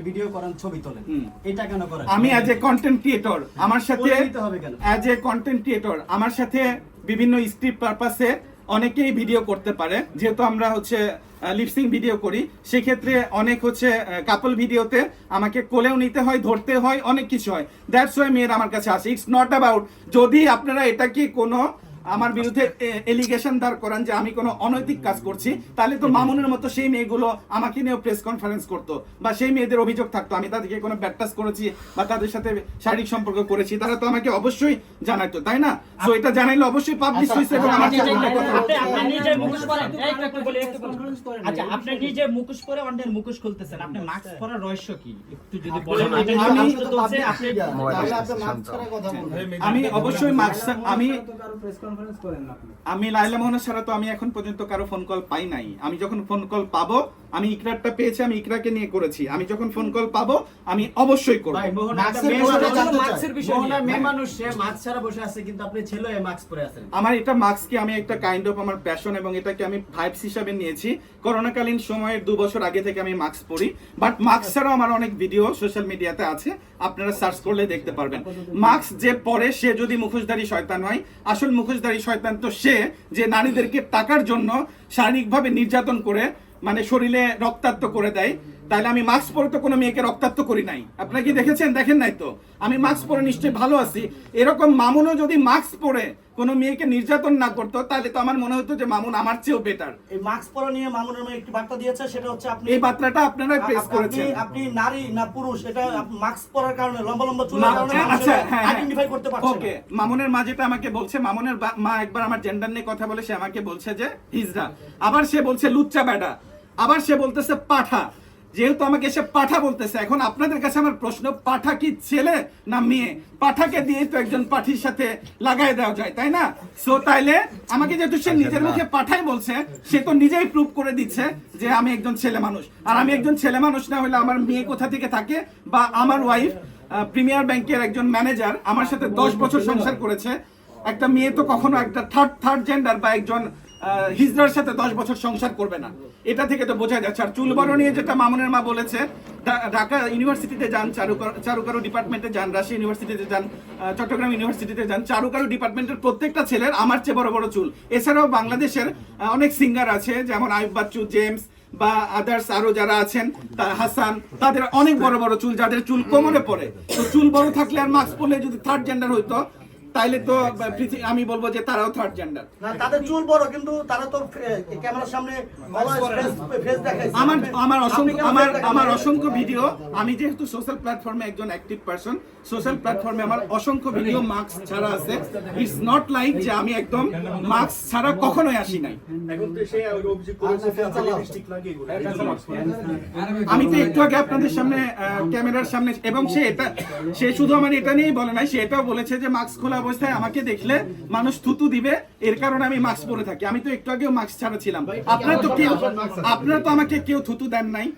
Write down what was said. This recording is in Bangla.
ভিডিও করেন, ছবি তোলেন, এটা কেন করেন? আমি অ্যাজ এ কন্টেন্ট ক্রিয়েটর আমার সাথে আমার সাথে বিভিন্ন স্ক্রিপ্ট পারপাসে অনেকেই ভিডিও করতে পারে, যেহেতু আমরা লিপসিং ভিডিও করি, সেক্ষেত্রে অনেক কাপল ভিডিওতে আমাকে কোলেও নিতে হয়, ধরতে হয়, অনেক কিছু হয়। দ্যাটস ওয়াই মেয়ের আমার কাছে আসে। ইটস নট অ্যাবাউট যদি আপনারা এটাকে কোনো আমার বিরুদ্ধে এলিগেশন দাঁড় করান যে আমি কোনো অনৈতিক কাজ করছি, তাহলে তো মামুনের মতো সেই মেয়েগুলো আমাকে নিয়েও প্রেস কনফারেন্স করতো, বা সেই মেয়েদের অভিযোগ থাকতো আমি তাদেরকে কোনো ব্যাড টাচ করেছি বা তাদের সাথে শারীরিক সম্পর্ক করেছি, তারা তো আমাকে অবশ্যই জানাইতো, তাই না? সো এটা জানাইলে অবশ্যই পাবলিশ হইছে এবং আমার সাথে আপনি নিজে মুখোশ পরে আচ্ছা আপনি নিজে মুখোশ পরে অন্যের মুখোশ খুলতেছেন, আপনি মাস্ক পরার রহস্য কি একটু যদি বলেন। আমি অবশ্যই মাস্ক আমি লাইলা মোহনা ছাড়া তো আমি এখন পর্যন্ত কারো ফোন কল পাই নাই। আমি যখন ফোন কল পাবো, আমি ইকরারটা পেয়েছি, আমি ইকরাকে নিয়ে করেছি, আমি যখন ফোন কল পাবো আমি অবশ্যই করব। আমার এটা মাস্ককে আমি একটা কাইন্ড অফ আমার প্যাশন এবং এটাকে আমি ভাইবস হিসাবে নিয়েছি। করোনাকালীন সময়ের 2 বছর আগে থেকে আমি মাস্ক পরি, বাট মাস্ক ছাড়াও আমার অনেক ভিডিও সোশ্যাল মিডিয়াতে আছে, আপনারা সার্চ করলে দেখতে পারবেন। মাস্ক যে পরে সে যদি মুখোশধারী শয়তান হয়, আসল মুখোশধারী শয়তান তো সে যে নারীদেরকে টাকার জন্য শারীরিকভাবে নির্যাতন করে, মানে শরীরে রক্তাক্ত করে দেয়। তাহলে আমি মাস্ক পরে তো কোনো মেয়েকে রক্তাক্ত করি নাই। আপনারা কি দেখেছেন? দেখেন নাই তো। আমি মাস্ক পরে নিশ্চয়ই ভালো আছি। এরকম মামুনও যদি মাস্ক পরে কোনো মেয়েকে নির্যাতন না করতো, তাহলে তো আমার মনে হতো যে মামুন আমার চেয়েও বেটার। এই মাস্ক পরা নিয়ে মামুনের মেয়ে একটি বার্তা দিয়েছে, সেটা হচ্ছে আপনি এই বার্তাটা আপনারা প্রেস করেছেন। আপনি নারী না পুরুষ, এটা মাস্ক পরার কারণে, লম্বা লম্বা চুলের কারণে আইডেন্টিফাই করতে পারছেন। ওকে, মামুনের মা যেটা আমাকে বলছে, মামুনের মা একবার আমার জেন্ডার নিয়ে কথা বলে সে আমাকে বলছে যে হিজড়া, আবার সে বলছে লুচ্চা বেটা, আবার সে বলতেছে পাঠা। যেহেতু আমাকে সে পাঠা বলতেছে, এখন আপনাদের কাছে আমার প্রশ্ন, পাঠা কি ছেলে না মেয়ে? পাঠাকে দিয়ে তো একজন পাঠির সাথে লাগাই দেওয়া যায়, তাই না? সো তাইলে আমাকে যেহেতু সে নিজের মুখে পাঠাই বলছে, সে তো নিজেই প্রুভ করে দিচ্ছে যে আমি একজন ছেলে মানুষ। আর আমি একজন ছেলে মানুষ না হলে আমার মেয়ে কোথা থেকে থাকে? বা আমার ওয়াইফ প্রিমিয়ার ব্যাংকের একজন ম্যানেজার, আমার সাথে 10 বছর সংসার করেছে। একটা মেয়ে তো কখনো একটা থার্ড জেন্ডার বা একজন হিজড়ার সাথে 10 বছর সংসার করবে না, এটা থেকে তো বোঝা যাচ্ছে। আর চুল বড় নিয়ে যেটা মামুনের মা বলেছে, ঢাকা ইউনিভার্সিটিতে যান, চারুকারু ডিপার্টমেন্টে যান, রাজশাহী ইউনিভার্সিটিতে যান, চট্টগ্রাম ইউনিভার্সিটিতে যান, চারুকারু ডিপার্টমেন্টের প্রত্যেকটা ছেলের আমার চেয়ে বড় বড় চুল। এছাড়াও বাংলাদেশের অনেক সিঙ্গার আছে, যেমন আয়ুব বাচ্চু, জেমস বা আদার্স আরো যারা আছেন, হাসান, তাদের অনেক বড় বড় চুল, যাদের চুল কোমরে পড়ে। তো চুল বড় থাকলে আর মাস্ক পরলে যদি থার্ড জেন্ডার হইতো, তাইলে তো আমি বলবো যে তারাও থার্ড জেন্ডার। না, তাদের চুল বড়, কিন্তু তারা তো ক্যামেরার সামনে ফেস দেখায়। আমার অসংখ্য ভিডিও, আমি যেহেতু সোশ্যাল প্ল্যাটফর্মে একজন অ্যাক্টিভ পারসন, সোশ্যাল প্ল্যাটফর্মে আমার অসংখ্য ভিডিও মাস্ক ছাড়া আছে। ইটস নট লাইক যে আমি একদম মাস্ক ছাড়া কখনোই আসি নাই। আমি তো একটু আগে আপনাদের সামনে ক্যামেরার সামনে, এবং সে শুধু আমার এটা নিয়েই বলে নাই, সে এটাও বলেছে যে মাস্ক খোলা অবস্থায় আমাকে দেখলে মানুষ থুতু দিবে, এর কারণে আমি মাস্ক পরে থাকি। আমি তো একটু আগেও মাস্ক ছাড়া ছিলাম। আপনারা তো আমাকে কেউ থুতু দেন নাই।